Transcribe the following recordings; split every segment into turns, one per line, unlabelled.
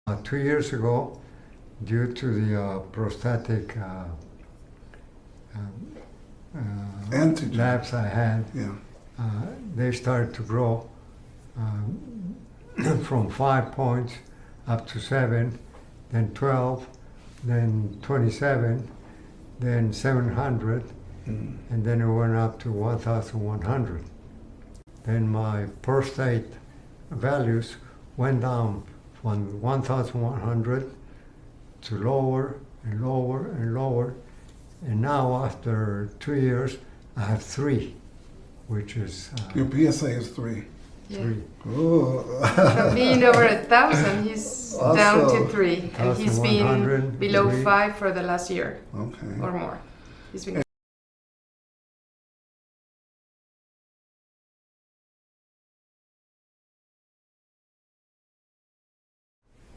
2 years ago, due to the prostatic
Antigen.
labs I had,
Yeah.
they started to grow from 5 points up to 7, then 12, then 27, then 700, and then it went up to 1,100. Then my prostate values went down from 1,100 to lower and lower and lower. And now, after 2 years, I have 3, which is
Your PSA is 3.
Yeah.
3.
Oh.
From being over 1,000, he's down to 3, and he's been
1,100,
below
3.
5 for the last year
Okay.
or more. He's been.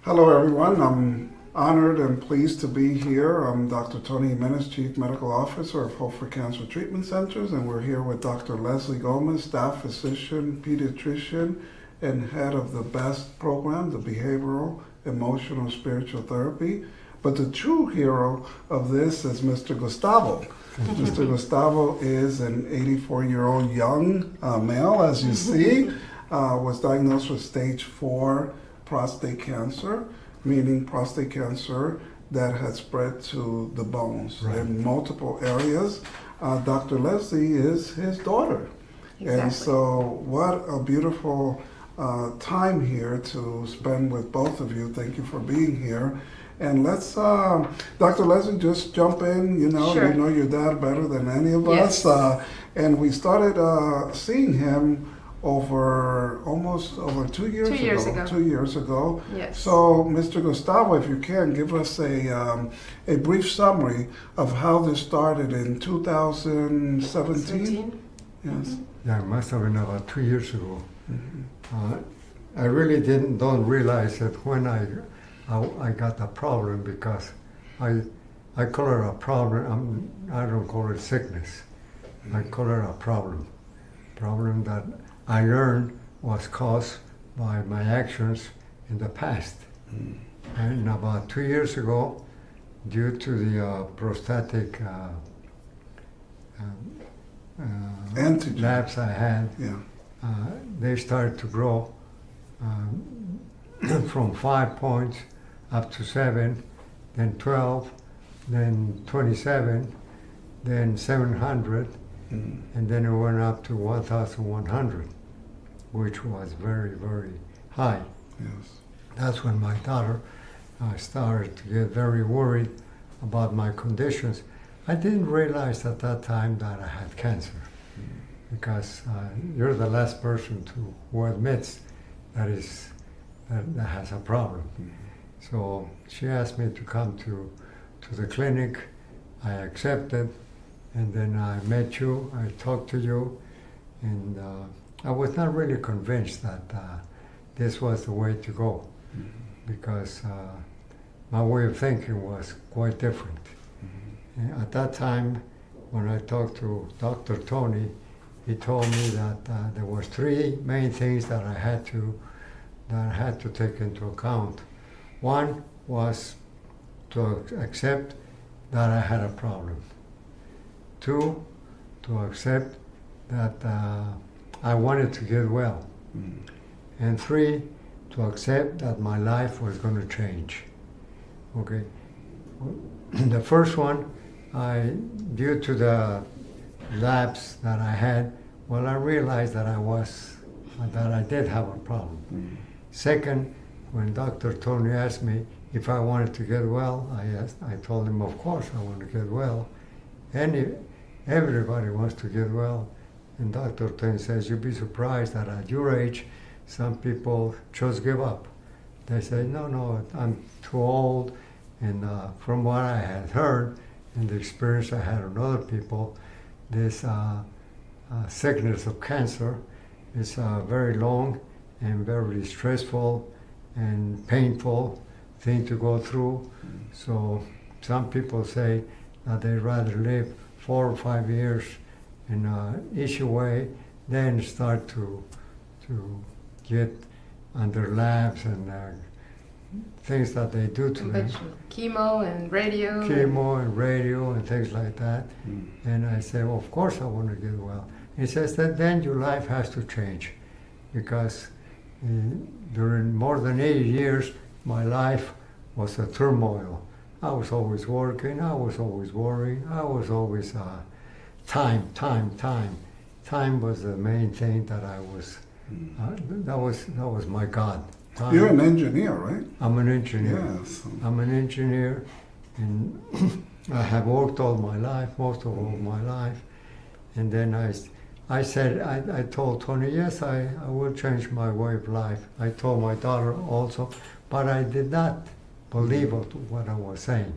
Hello, everyone. I'm honored and pleased to be here. I'm Dr. Tony Jimenez, Chief Medical Officer of Hope for Cancer Treatment Centers, and we're here with Dr. Leslie Gomez, Staff Physician, Pediatrician, and Head of the BEST program, the Behavioral, Emotional, Spiritual Therapy. But the true hero of this is Mr. Gustavo. Mr. Gustavo is an 84-year-old young male, as you see, was diagnosed with stage 4 prostate cancer, meaning prostate cancer that had spread to the bones in multiple areas. Dr. Leslie is his daughter.
Exactly.
And so what a beautiful time here to spend with both of you. Thank you for being here. And let's, Dr. Leslie, just jump in.
Sure.
You know your dad better than any of
Yes.
us. And we started seeing him almost over 2 years ago.
2 years ago.
2 years ago.
Yes.
So, Mr. Gustavo, if you can, give us a brief summary of how this started in 2017.
17?
Yes.
Yeah, it must have been about 2 years ago. I really don't realize that when I got the problem, because I call it a problem. I don't call it sickness. I call it a problem. Problem that I learned was caused by my actions in the past. And about 2 years ago, due to the prostatic
Antigen.
labs I had,
Yeah.
they started to grow from 5 points up to 7, then 12, then 27, then 700, and then it went up to 1,100, which was very, very high.
Yes.
That's when my daughter started to get very worried about my conditions. I didn't realize at that time that I had cancer, because you're the last person who admits that has a problem. So she asked me to come to the clinic. I accepted, and then I met you, I talked to you, and I was not really convinced that this was the way to go, because my way of thinking was quite different. At that time, when I talked to Dr. Tony, he told me that there were 3 main things that I had to take into account. One was to accept that I had a problem. 2, to accept that I wanted to get well. And 3, to accept that my life was going to change. Okay. The first one, due to the labs that I had, I realized that I did have a problem. Second, when Dr. Tony asked me if I wanted to get well, I told him, of course I want to get well. Everybody wants to get well. And Dr. Tony says, you'd be surprised that at your age, some people just give up. They say, no, I'm too old. And from what I had heard and the experience I had on other people, this sickness of cancer is very long and very stressful and painful thing to go through. So some people say that they'd rather live 4 or 5 years in an easy way than start to get under labs and things that they do to me.
Chemo and radio.
Chemo and radio and things like that. And I say, well, of course I want to get well. He says that then your life has to change, because during more than 80 years, my life was a turmoil. I was always working, I was always worrying, I was always time. Time was the main thing that I was, that was my God. Time.
You're an engineer, right?
I'm an engineer.
Yes.
I'm an engineer, and I have worked all my life, most of all my life. And then I said, I told Tony, yes, I will change my way of life. I told my daughter also, but I did not believe what I was saying.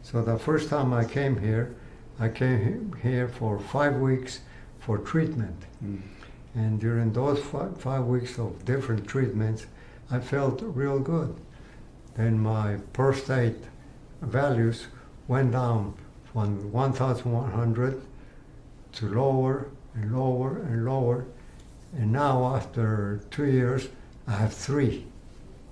So the first time I came here for 5 weeks for treatment. And during those 5 weeks of different treatments, I felt real good. Then my prostate values went down from 1,100 to lower and lower and lower. And now after 2 years, I have 3,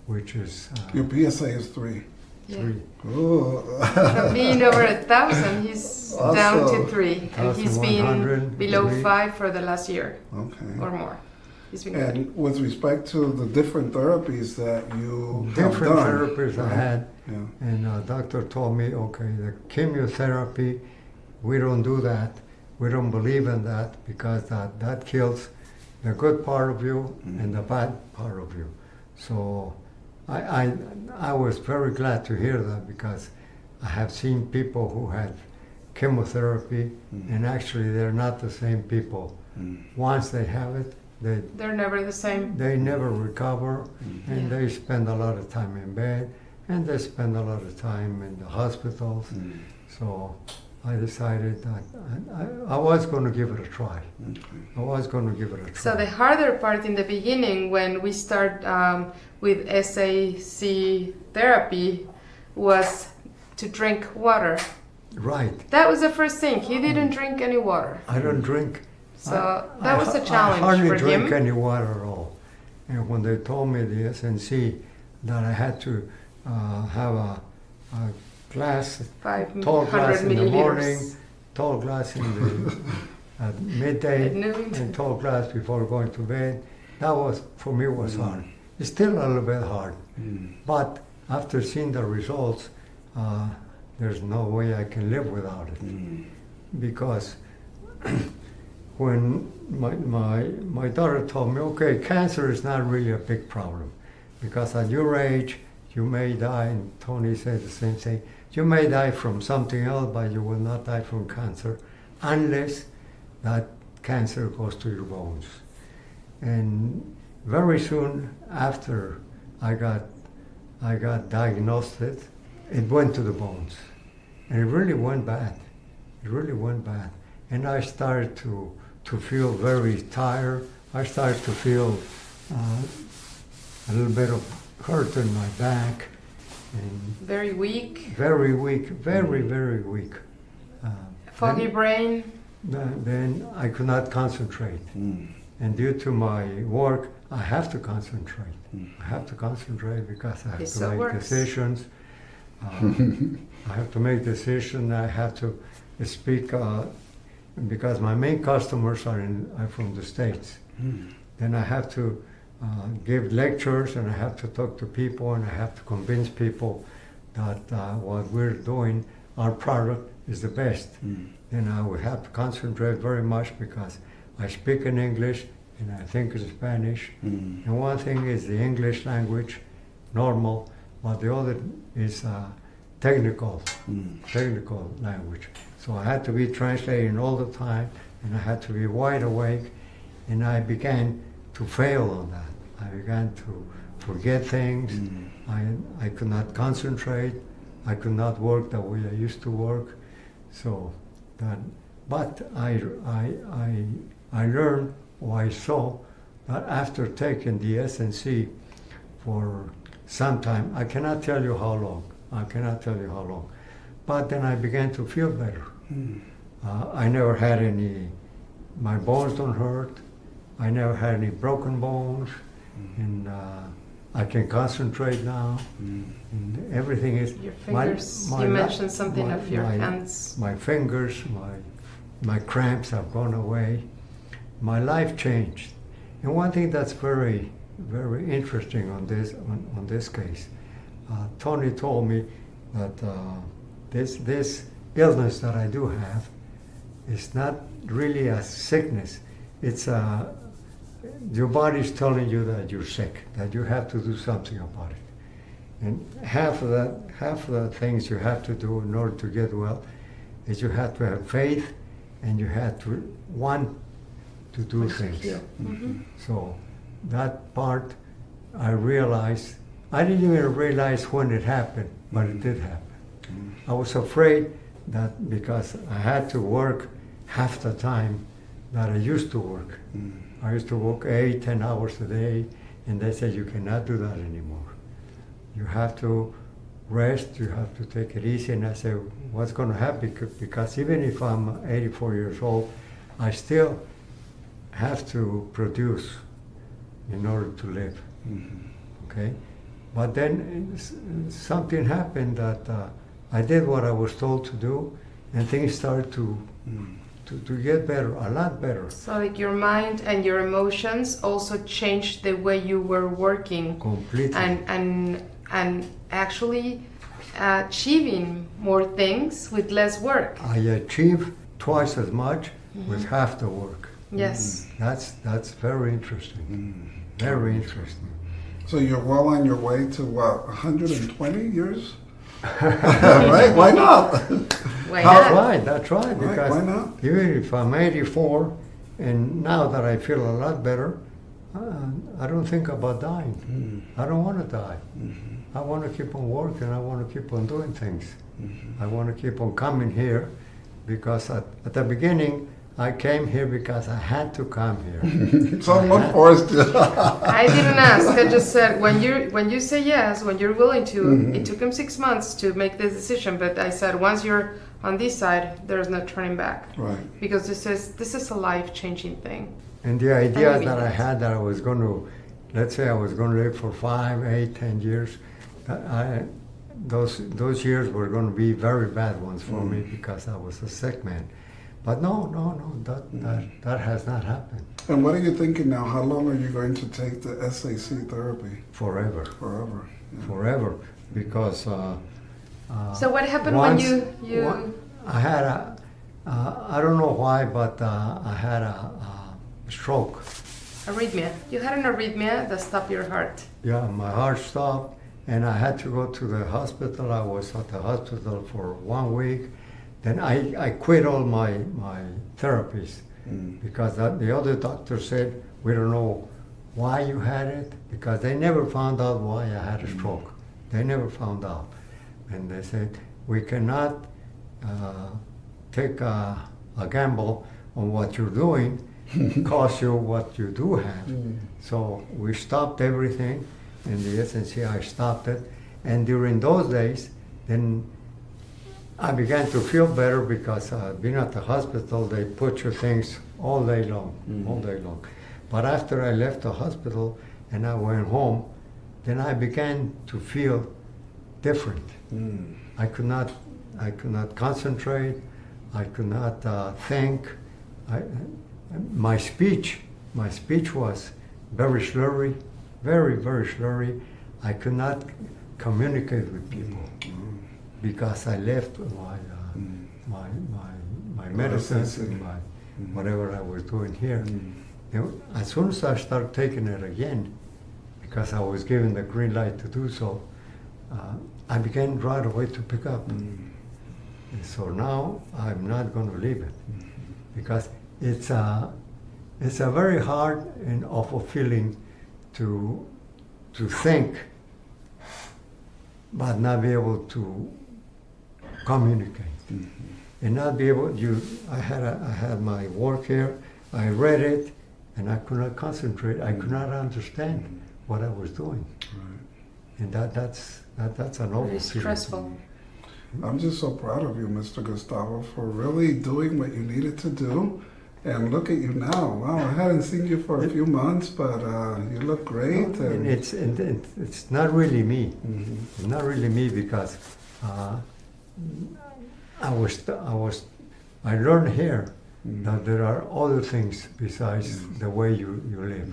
which is...
Your PSA is 3.
Yeah.
3.
Oh.
From being over 1,000, he's down to 3. And he's been below
3.
5 for the last year or
Okay.
more. He's been
And
good.
with respect to the different therapies that you have
Different
done,
therapies I had,
yeah.
and the doctor told me, okay, the chemotherapy, we don't do that. We don't believe in that, because that kills the good part of you and the bad part of you. So I was very glad to hear that, because I have seen people who had chemotherapy and actually they're not the same people. Once they have it,
They're never the same.
they never recover, and they spend a lot of time in bed, and they spend a lot of time in the hospitals. So I decided that I was going to give it a try. I was going to give it a try.
So the harder part in the beginning, when we start with SAC therapy, was to drink water.
Right.
That was the first thing. He didn't drink any water.
I don't drink.
So that was a challenge
I hardly
for
drink
him.
any water at all. And when they told me the SNC that I had to have a glass, tall
500
glass in the morning,
milliliters.
tall glass in the at midday,
At noon.
and tall glass before going to bed, that was, for me, was hard. It's still a little bit hard. But after seeing the results, there's no way I can live without it. Because when my daughter told me, okay, cancer is not really a big problem, because at your age, you may die, and Tony said the same thing, you may die from something else, but you will not die from cancer, unless that cancer goes to your bones. And very soon after I got diagnosed, it went to the bones. And it really went bad. It really went bad. And I started to feel very tired. I started to feel a little bit of hurt in my back. And
Very weak.
very weak, very weak.
Foggy brain.
Then I could not concentrate. And due to my work, I have to concentrate. I have to concentrate because I have to make decisions. I have to make decisions. I have to speak because my main customers are from the States. Then I have to give lectures, and I have to talk to people, and I have to convince people that what we're doing, our product, is the best. Then I would have to concentrate very much because I speak in English and I think in Spanish. And one thing is the English language, normal, but the other is technical language. So I had to be translating all the time, and I had to be wide awake, and I began to fail on that. I began to forget things. I could not concentrate. I could not work the way I used to work. So that, but I learned, or I saw, that after taking the SNC for some time, I cannot tell you how long, but then I began to feel better. I never had my bones don't hurt. I never had any broken bones, and I can concentrate now. And everything is...
Your fingers, you mentioned something of your hands.
My fingers, my cramps have gone away. My life changed. And one thing that's very, very interesting on this case, Tony told me that this illness that I do have is not really a sickness. It's your body's telling you that you're sick, that you have to do something about it. And half of the things you have to do in order to get well is you have to have faith and you have to want to do things.
Mm-hmm.
So that part I realized, I didn't even realize when it happened, but it did happen. I was afraid that because I had to work half the time that I used to work. I used to work 8-10 hours a day, and they said you cannot do that anymore. You have to rest, you have to take it easy. And I said, what's going to happen? Because even if I'm 84 years old, I still have to produce in order to live. Okay? But then something happened that I did what I was told to do, and things started to get better, a lot better.
So like your mind and your emotions also changed the way you were working.
Completely.
And actually achieving more things with less work.
I achieved twice as much with half the work.
Yes.
That's very interesting. Very interesting.
So you're well on your way to what, 120 years? Right? Why not?
Why not?
That's right. Because
why not?
even if I'm 84, and now that I feel a lot better, I don't think about dying. I don't want to die. I want to keep on working. I want to keep on doing things. I want to keep on coming here because at the beginning, I came here because I had to come here.
Someone forced you.
I didn't ask. I just said when you say yes, when you're willing to. It took him 6 months to make this decision, but I said once you're on this side, there's no turning back.
Right.
Because this is a life-changing thing.
And the idea that I had that I was going to, let's say I was going to live for 5, 8, 10 years, those years were going to be very bad ones for me because I was a sick man. But no, that has not happened.
And what are you thinking now? How long are you going to take the SAC therapy?
Forever.
Forever. Yeah.
Forever. Because
so what happened when you
I had I don't know why, but I had a stroke.
Arrhythmia. You had an arrhythmia that stopped your heart.
Yeah, my heart stopped, and I had to go to the hospital. I was at the hospital for 1 week. Then I quit all my therapies because the other doctor said, we don't know why you had it, because they never found out why I had a stroke. They never found out. And they said, we cannot take a gamble on what you're doing, cause you what you do have. So we stopped everything. In the SNC, I stopped it. And during those days, then I began to feel better because being at the hospital, they put you things all day long, all day long. But after I left the hospital and I went home, then I began to feel different. I could not concentrate. I could not think. My speech was very slurry, very, very slurry. I could not communicate with people. Because I left my medicines and my whatever I was doing here. As soon as I started taking it again, because I was given the green light to do so, I began right away to pick up. And so now I'm not going to leave it because it's a very hard and awful feeling to think, but not be able to communicate and not be able. I had my work here. I read it, and I could not concentrate. I could not understand what I was doing, and that's an awful
very
feeling.
stressful.
I'm just so proud of you, Mr. Gustavo, for really doing what you needed to do And look at you now. Wow, I hadn't seen you for a few months, but you look great.
And it's not really me.
Mhm.
It's not really me because I learned here that there are other things besides the way you live.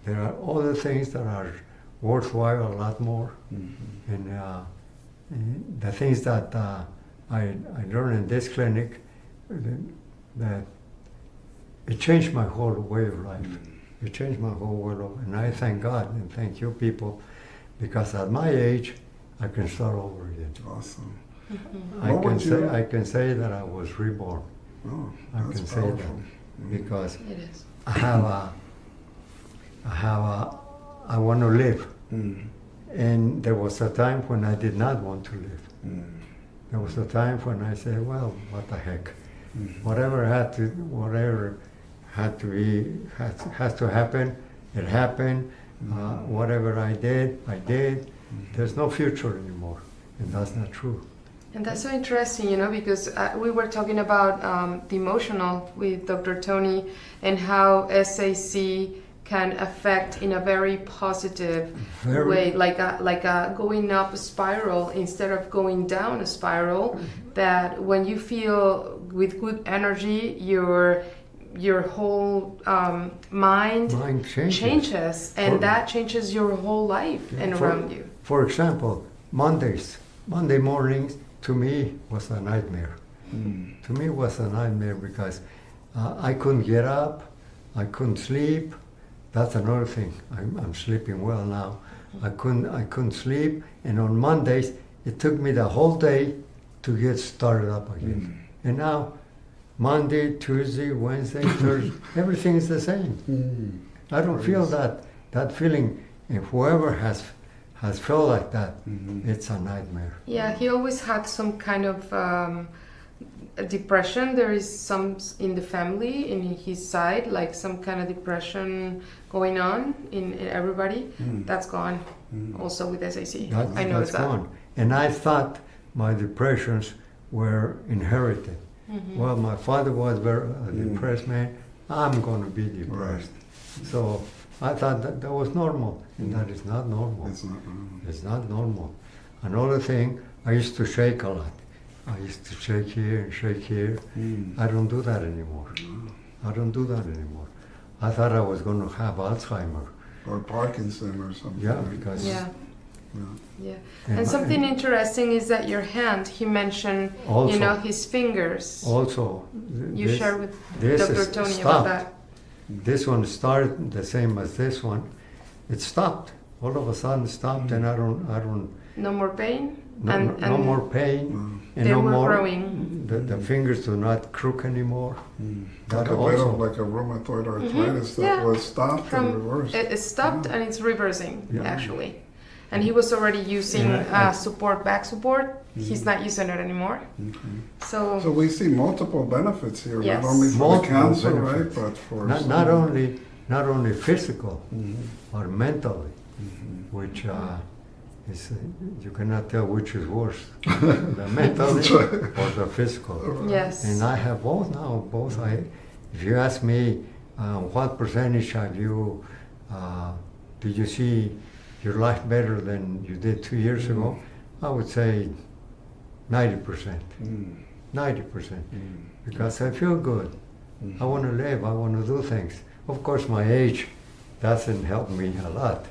There are other things that are worthwhile a lot more. And the things that I learned in this clinic, that it changed my whole way of life. It changed my whole way of life. And I thank God and thank you people, because at my age, I can start over again.
Awesome.
I can say that I was reborn.
Oh,
I
that's
can say
powerful.
that because
It is.
I want to live.
Mm.
And there was a time when I did not want to live.
Mm.
There was a time when I said, well, what the heck.
Mm.
Whatever had to be, has to happen, it happened. Whatever I did. There's no future anymore. And that's not true.
And that's so interesting, you know, because we were talking about the emotional with Dr. Tony and how SAC can affect in a very positive way, like a going up a spiral instead of going down a spiral. That when you feel with good energy, your whole mind changes, and that changes your whole life and around you.
For example, Monday mornings to me was a nightmare. To me was a nightmare because I couldn't get up, I couldn't sleep. That's another thing. I'm sleeping well now. I couldn't sleep, and on Mondays it took me the whole day to get started up again. And now, Monday, Tuesday, Wednesday, Thursday, everything is the same. I don't feel that feeling. If whoever has felt like that, it's a nightmare.
Yeah, he always had some kind of depression. There is some in the family, in his side, like some kind of depression going on in everybody. That's gone also with SAC. I noticed that. Gone.
And I thought my depressions were inherited. Well, my father was very depressed man. I'm going to be depressed. Right. So I thought that was normal, and that is not normal.
It's not normal.
It's not normal. Another thing, I used to shake a lot. I used to shake here and shake here. I don't do that anymore. I don't do that anymore. I thought I was going to have Alzheimer.
Or Parkinson or something.
Yeah, because...
Yeah. And something interesting is that your hand, he mentioned, also, you know, his fingers.
Also.
You share with Dr. Tony about that.
This one started the same as this one. It stopped. All of a sudden stopped, and I don't.
No more pain.
No more pain. And
they
no
were
more.
Growing.
The fingers do not crook anymore.
Like a bit of like a rheumatoid arthritis that was stopped and reversed.
It stopped and it's reversing actually. And he was already using back support. He's not using it anymore. So
we see multiple benefits here,
yes.
not only for cancer,
benefits.
right, but for
not only physical, but mentally, which is you cannot tell which is worse, the mentally or the physical.
Yes.
And I have both now. If you ask me, what percentage have you did you see your life better than you did 2 years ago? I would say 90%. 90%. Because I feel good. I want to live. I want to do things. Of course, my age doesn't help me a lot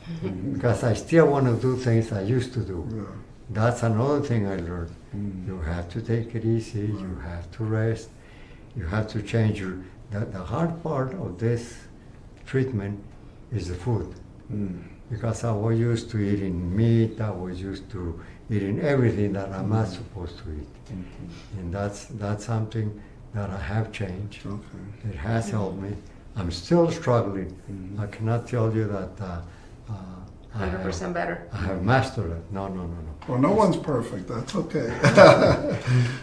because I still want to do things I used to do. Yeah. That's another thing I learned. You have to take it easy. You have to rest. You have to change the hard part of this treatment is the food. Because I was used to eating meat, I was used to eating everything that I'm not supposed to eat. And that's something that I have changed. It has helped me. I'm still struggling. I cannot tell you that
100% better.
I have mastered it. No.
Well, no one's perfect. That's okay.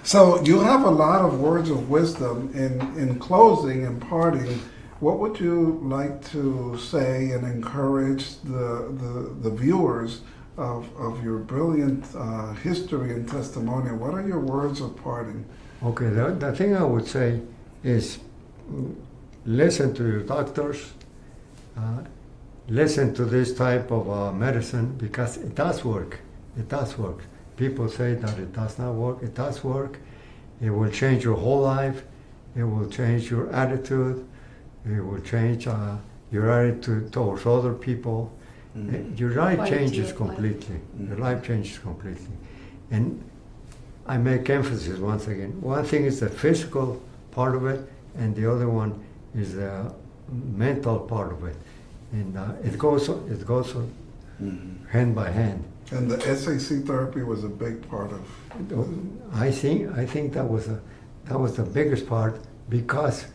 So you have a lot of words of wisdom. In closing and parting, what would you like to say and encourage the viewers of your brilliant history and testimonial? What are your words of parting?
Okay, the thing I would say is listen to your doctors, listen to this type of medicine, because it does work. It does work. People say that it does not work. It does work. It will change your whole life. It will change your attitude. It will change your attitude towards other people. Your life changes completely. Your life changes completely. And I make emphasis once again. One thing is the physical part of it, and the other one is the mental part of it. And it goes hand by hand.
And the SAC therapy was a big part of.
I think that was the biggest part, because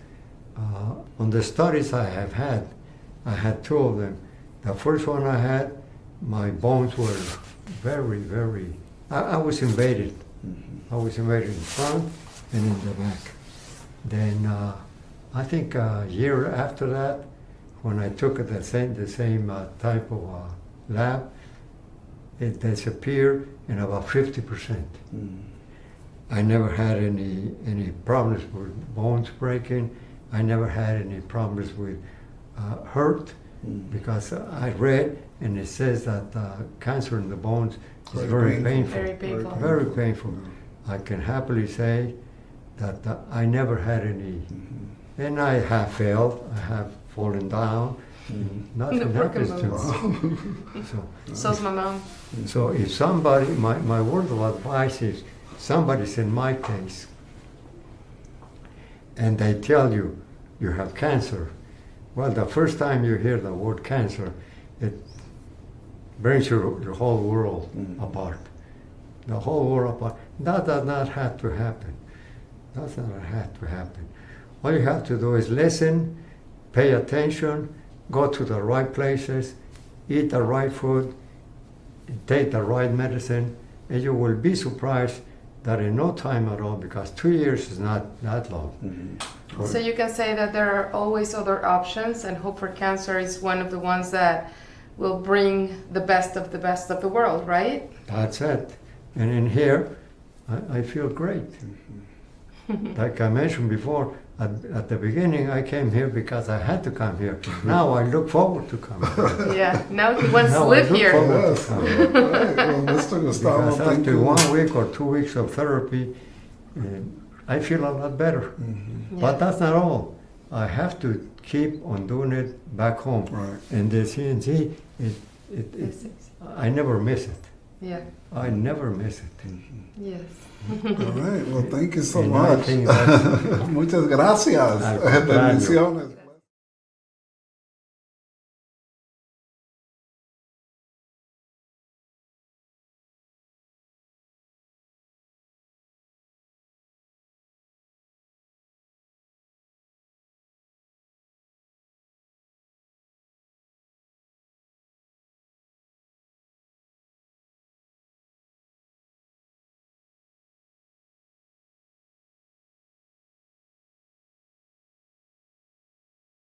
on the studies I had two of them. The first one I had, my bones were very, very. I was invaded. I was invaded in front and in the back. Then I think a year after that, when I took the same type of lab, it disappeared in about 50%. I never had any problems with bones breaking. I never had any problems with hurt, because I read and it says that cancer in the bones is very painful.
Very painful.
Very painful. I can happily say that I never had any, and I have failed, I have fallen down, nothing happens to me.
So's my mom.
So if somebody, my word of advice is, somebody's in my case, and they tell you you have cancer, well, the first time you hear the word cancer, it brings your whole world apart. The whole world apart. That does not have to happen. Does not have to happen. All you have to do is listen, pay attention, go to the right places, eat the right food, take the right medicine, and you will be surprised that in no time at all, because 2 years is not that long.
So you can say that there are always other options, and Hope for Cancer is one of the ones that will bring the best of the world, right?
That's it. And in here, I feel great. Like I mentioned before, at the beginning I came here because I had to come here. Now I look forward to coming here.
Yeah, now he wants to
Now
live
I look
here.
forward to coming here.
Right. Well, Mr. Gustavo,
Because
thank
after
you.
1 week or 2 weeks of therapy, I feel a lot better. But that's not all. I have to keep on doing it back home.
Right.
And the CNC, I never miss it.
Yeah.
I never miss it.
Yes.
All right. Well, thank you so
And I
much.
think that's-
Muchas gracias.
Al contrario.
Bendiciones.